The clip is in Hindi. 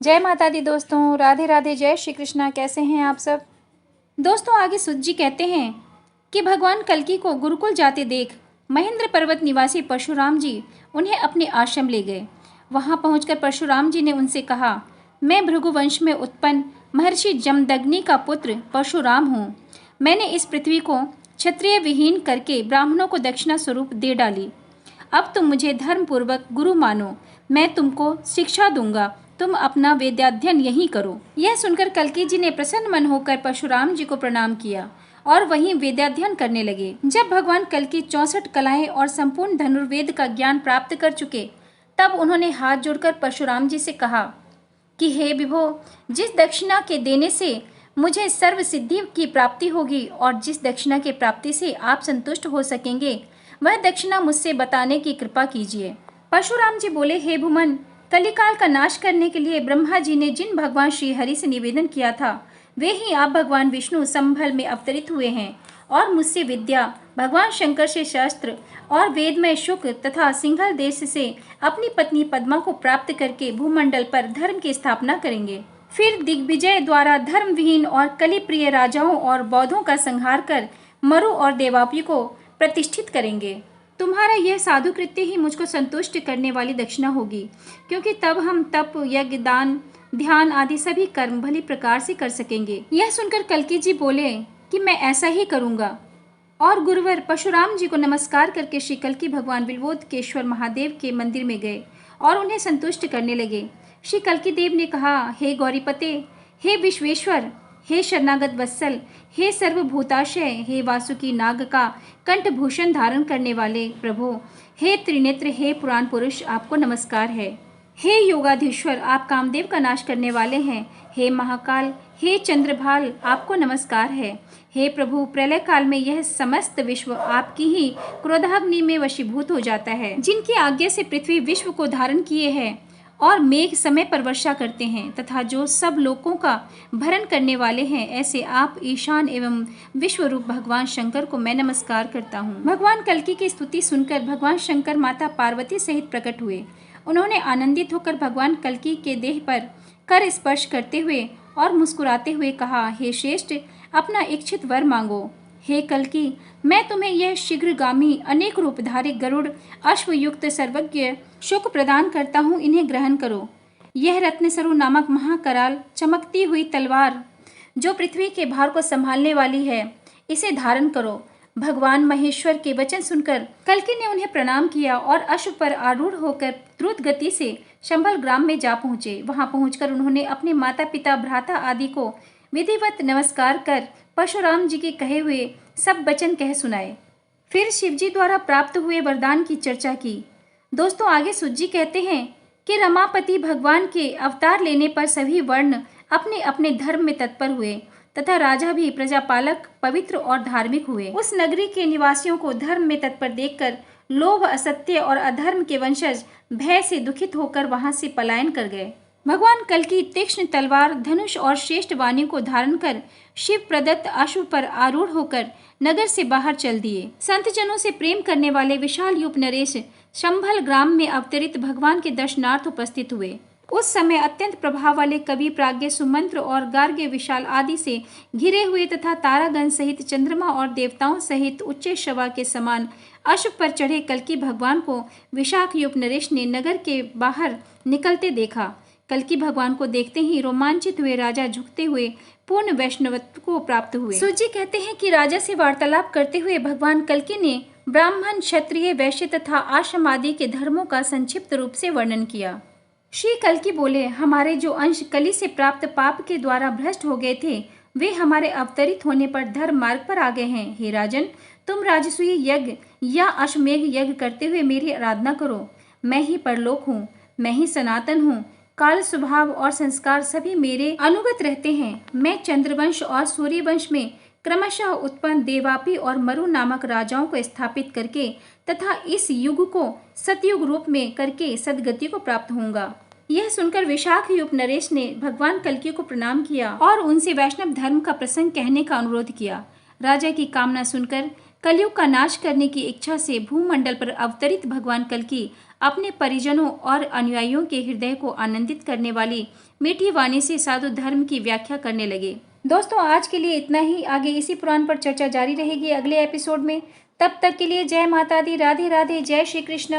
जय माता दी दोस्तों, राधे राधे, जय श्री कृष्णा। कैसे हैं आप सब दोस्तों। आगे सुत जी कहते हैं कि भगवान कल्कि को गुरुकुल जाते देख महेंद्र पर्वत निवासी परशुराम जी उन्हें अपने आश्रम ले गए। वहां पहुंचकर परशुराम जी ने उनसे कहा, मैं भृगुवंश में उत्पन्न महर्षि जमदग्नि का पुत्र परशुराम हूँ। मैंने इस पृथ्वी को क्षत्रिय विहीन करके ब्राह्मणों को दक्षिणा स्वरूप दे डाली। अब तुम मुझे धर्म पूर्वक गुरु मानो, मैं तुमको शिक्षा दूंगा, तुम अपना वेदाध्ययन यहीं करो। यह सुनकर कल्कि जी ने प्रसन्न मन होकर परशुराम जी को प्रणाम किया और वहीं वेदाध्ययन करने लगे। जब भगवान कल्कि 64 कलाएं और संपूर्ण धनुर्वेद का ज्ञान प्राप्त कर चुके, तब उन्होंने हाथ जोड़कर परशुराम जी से कहा कि हे विभो, जिस दक्षिणा के देने से मुझे सर्व सिद्धि की प्राप्ति होगी और जिस दक्षिणा के प्राप्ति से आप संतुष्ट हो सकेंगे, वह दक्षिणा मुझसे बताने की कृपा कीजिए। परशुराम जी बोले, हे भूमन, कलिकाल का नाश करने के लिए ब्रह्मा जी ने जिन भगवान श्री हरि से निवेदन किया था, वे ही आप भगवान विष्णु संभल में अवतरित हुए हैं और मुझसे विद्या, भगवान शंकर से शास्त्र और वेदमय शुक तथा सिंघल देश से अपनी पत्नी पद्मा को प्राप्त करके भूमंडल पर धर्म की स्थापना करेंगे। फिर दिग्विजय द्वारा धर्म विहीन और कलि प्रिय राजाओं और बौद्धों का संहार कर मरु और देवापी को प्रतिष्ठित करेंगे। तुम्हारा यह साधु कृत्य ही मुझको संतुष्ट करने वाली दक्षिणा होगी, क्योंकि तब हम तप, यज्ञ, दान, ध्यान आदि सभी कर्म भली प्रकार से कर सकेंगे। यह सुनकर कल्कि जी बोले कि मैं ऐसा ही करूंगा और गुरुवर परशुराम जी को नमस्कार करके श्री कल्कि भगवान बिल्वोदकेश्वर महादेव के मंदिर में गए और उन्हें संतुष्ट करने लगे। श्री कल्कि देव ने कहा, हे गौरीपते, हे विश्वेश्वर, हे शरणागत वत्सल, हे सर्वभूताशय, हे वासुकी नाग का कंठभूषण धारण करने वाले प्रभु, हे त्रिनेत्र, हे पुराण पुरुष, आपको नमस्कार है। हे योगाधीश्वर, आप कामदेव का नाश करने वाले हैं। हे महाकाल, हे चंद्रभाल, आपको नमस्कार है। हे प्रभु, प्रलय काल में यह समस्त विश्व आपकी ही क्रोधाग्नि में वशीभूत हो जाता है। जिनकी आज्ञा से पृथ्वी विश्व को धारण किए है और मेघ समय पर वर्षा करते हैं तथा जो सब लोकों का भरण करने वाले हैं, ऐसे आप ईशान एवं विश्वरूप भगवान शंकर को मैं नमस्कार करता हूँ। भगवान कल्कि की स्तुति सुनकर भगवान शंकर माता पार्वती सहित प्रकट हुए। उन्होंने आनंदित होकर भगवान कल्कि के देह पर कर स्पर्श करते हुए और मुस्कुराते हुए कहा, हे श्रेष्ठ, अपना इच्छित वर मांगो। हे कल्कि, मैं तुम्हें यह शीघ्रगामी अनेक रूपधारी गरुड़ अश्वयुक्त सर्वज्ञ शुक प्रदान करता हूँ, इन्हें ग्रहण करो। यह रत्नसरु नामक महाकराल चमकती हुई तलवार जो पृथ्वी के भार को संभालने वाली है, इसे धारण करो। भगवान महेश्वर के वचन सुनकर कल्कि ने उन्हें प्रणाम किया और अश्व पर आरूढ़ होकर द्रुत गति से शंभल ग्राम में जा पहुंचे। वहां पहुंचकर उन्होंने अपने माता पिता, भ्राता आदि को विधिवत नमस्कार कर परशुराम जी के कहे हुए सब वचन कह सुनाए। फिर शिवजी द्वारा प्राप्त हुए वरदान की चर्चा की। दोस्तों, आगे सुत जी कहते हैं कि रमापति भगवान के अवतार लेने पर सभी वर्ण अपने अपने धर्म में तत्पर हुए तथा राजा भी प्रजापालक, पवित्र और धार्मिक हुए। उस नगरी के निवासियों को धर्म में तत्पर देखकर लोभ, असत्य और अधर्म के वंशज भय से दुखित होकर वहां से पलायन कर गए। भगवान कल्कि तीक्ष्ण तलवार, धनुष और श्रेष्ठ वाणी को धारण कर शिव प्रदत्त अश्व पर आरूढ़ होकर नगर से बाहर चल दिए। संत जनों से प्रेम करने वाले विशाल यूप नरेश शंभल ग्राम में अवतरित भगवान के दर्शनार्थ उपस्थित हुए। उस समय अत्यंत प्रभाव वाले कवि, प्राज्ञ, सुमंत्र और गार्ग्य विशाल आदि से घिरे हुए तथा तारागण सहित चंद्रमा और देवताओं सहित उच्च शवा के समान अश्व पर चढ़े कल्कि भगवान को विशाख यूप नरेश ने नगर के बाहर निकलते देखा। कल्कि भगवान को देखते ही रोमांचित हुए राजा झुकते हुए पूर्ण वैष्णवत्व को प्राप्त हुए। सुत जी कहते हैं कि राजा से वार्तालाप करते हुए भगवान कल्कि ने ब्राह्मण, क्षत्रिय, वैश्य तथा आश्रम आदि के धर्मों का संक्षिप्त रूप से वर्णन किया। श्री कल्कि बोले, हमारे जो अंश कलि से प्राप्त पाप के द्वारा भ्रष्ट हो गए थे, वे हमारे अवतरित होने पर धर्म मार्ग पर आ गए हैं। हे राजन, तुम राजसूय यज्ञ या अश्वमेघ यज्ञ करते हुए मेरी आराधना करो। मैं ही परलोक हूँ, मैं ही सनातन हूँ। काल, स्वभाव और संस्कार सभी मेरे अनुगत रहते हैं। मैं चंद्रवंश और सूर्यवंश में क्रमशः उत्पन्न देवापी और मरु नामक राजाओं को स्थापित करके तथा इस युग को सतयुग रूप में करके सदगति को प्राप्त होऊंगा। यह सुनकर विशाख यूप नरेश ने भगवान कल्कि को प्रणाम किया और उनसे वैष्णव धर्म का प्रसंग कहने का अनुरोध किया। राजा की कामना सुनकर कलयुग का नाश करने की इच्छा से भूमंडल पर अवतरित भगवान कल्कि अपने परिजनों और अनुयायियों के हृदय को आनंदित करने वाली मीठी वाणी से साधु धर्म की व्याख्या करने लगे। दोस्तों, आज के लिए इतना ही। आगे इसी पुराण पर चर्चा जारी रहेगी अगले एपिसोड में। तब तक के लिए जय माता दी, राधे राधे, जय श्री कृष्ण।